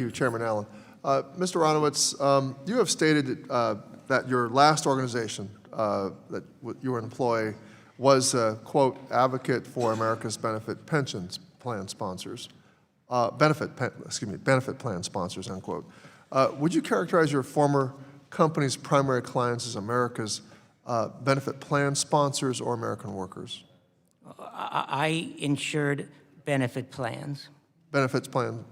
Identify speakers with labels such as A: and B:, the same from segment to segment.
A: you, Chairman Allen. Mr. Aronowitz, you have stated that your last organization that you were an employee was a, quote, advocate for America's benefit pensions plan sponsors, benefit plan sponsors, unquote. Would you characterize your former company's primary clients as America's benefit plan sponsors or American workers?
B: I insured benefit plans.
A: Benefit plans.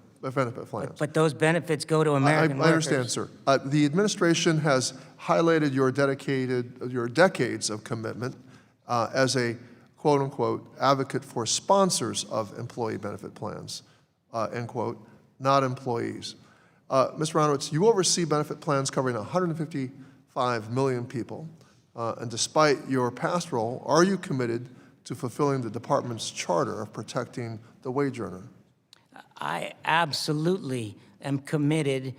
B: But those benefits go to American workers.
A: I understand, sir. The administration has highlighted your decades of commitment as a quote-unquote advocate for sponsors of employee benefit plans, end quote, not employees. Mr. Aronowitz, you oversee benefit plans covering 155 million people, and despite your past role, are you committed to fulfilling the department's charter of protecting the wage earner?
B: I absolutely am committed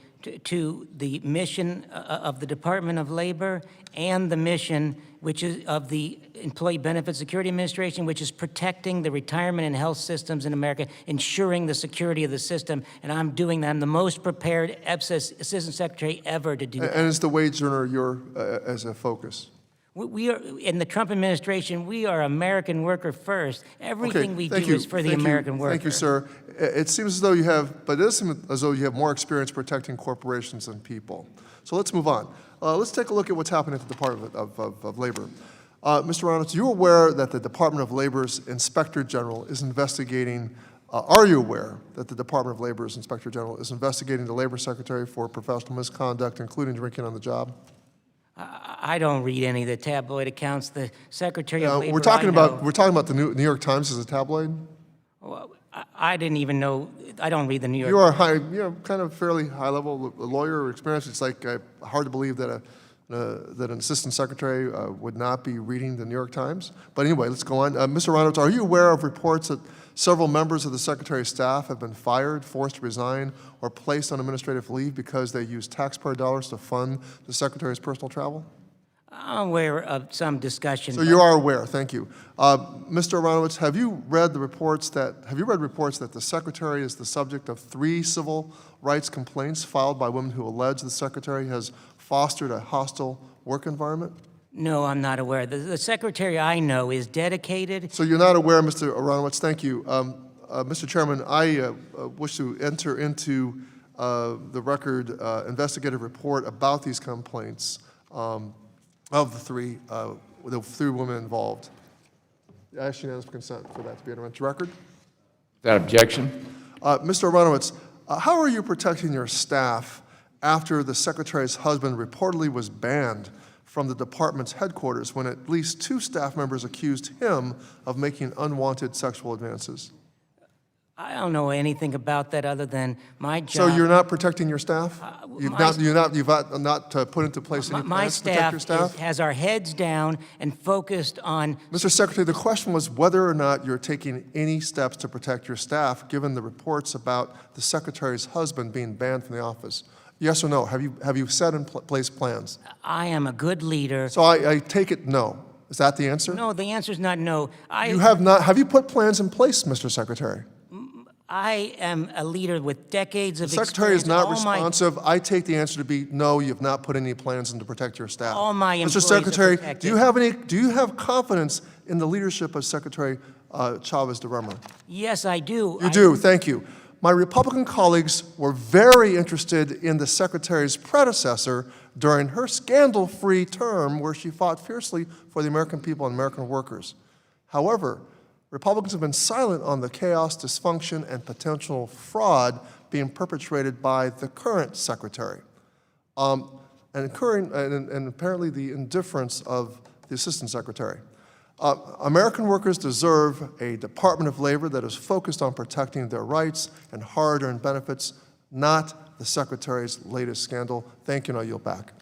B: to the mission of the Department of Labor and the mission which is of the Employee Benefit Security Administration, which is protecting the retirement and health systems in America, ensuring the security of the system, and I'm doing that. I'm the most prepared Assistant Secretary ever to do that.
A: And is the wage earner as a focus?
B: We are, in the Trump administration, we are American worker first. Everything we do is for the American worker.
A: Thank you, sir. It seems as though you have, but it does seem as though you have more experience protecting corporations than people. So let's move on. Let's take a look at what's happening at the Department of Labor. Mr. Aronowitz, you're aware that the Department of Labor's Inspector General is investigating, are you aware that the Department of Labor's Inspector General is investigating the Labor Secretary for professional misconduct, including drinking on the job?
B: I don't read any of the tabloid accounts. The Secretary of Labor.
A: We're talking about the New York Times as a tabloid.
B: Well, I didn't even know. I don't read the New York.
A: You are kind of fairly high level lawyer experience. It's like hard to believe that that an assistant secretary would not be reading the New York Times. But anyway, let's go on. Mr. Aronowitz, are you aware of reports that several members of the Secretary's staff have been fired, forced to resign, or placed on administrative leave because they used taxpayer dollars to fund the Secretary's personal travel?
B: I'm aware of some discussion.
A: So you are aware. Thank you, Mr. Aronowitz. Have you read reports that the Secretary is the subject of 3 civil rights complaints filed by women who allege the Secretary has fostered a hostile work environment?
B: No, I'm not aware. The Secretary I know is dedicated.
A: So you're not aware, Mr. Aronowitz. Thank you. Mr. Chairman, I wish to enter into the record investigative report about these complaints of the 3 women involved. I ask unanimous consent for that to be entered into record.
C: Without objection.
A: Mr. Aronowitz, how are you protecting your staff after the Secretary's husband reportedly was banned from the department's headquarters when at least 2 staff members accused him of making unwanted sexual advances?
B: I don't know anything about that other than my job.
A: So you're not protecting your staff? You've not put into place any plans to protect your staff?
B: Has our heads down and focused on...
A: Mr. Secretary, the question was whether or not you're taking any steps to protect your staff, given the reports about the Secretary's husband being banned from the office. Yes or no? Have you set in place plans?
B: I am a good leader.
A: So I take it no. Is that the answer?
B: No, the answer is not no.
A: You have not. Have you put plans in place, Mr. Secretary?
B: I am a leader with decades of experience.
A: The Secretary is not responsive. I take the answer to be no, you have not put any plans in to protect your staff.
B: All my employees
A: Mr. Secretary,
B: are protected.
A: do you have confidence in the leadership of Secretary Chavez-DeRemer?
B: Yes, I do.
A: You do, thank you. My Republican colleagues were very interested in the Secretary's predecessor during her scandal-free term where she fought fiercely for the American people and American workers. However, Republicans have been silent on the chaos, dysfunction, and potential fraud being perpetrated by the current Secretary, and apparently the indifference of the Assistant Secretary. American workers deserve a Department of Labor that is focused on protecting their rights and hard-earned benefits, not the Secretary's latest scandal. Thank you, and I yield back.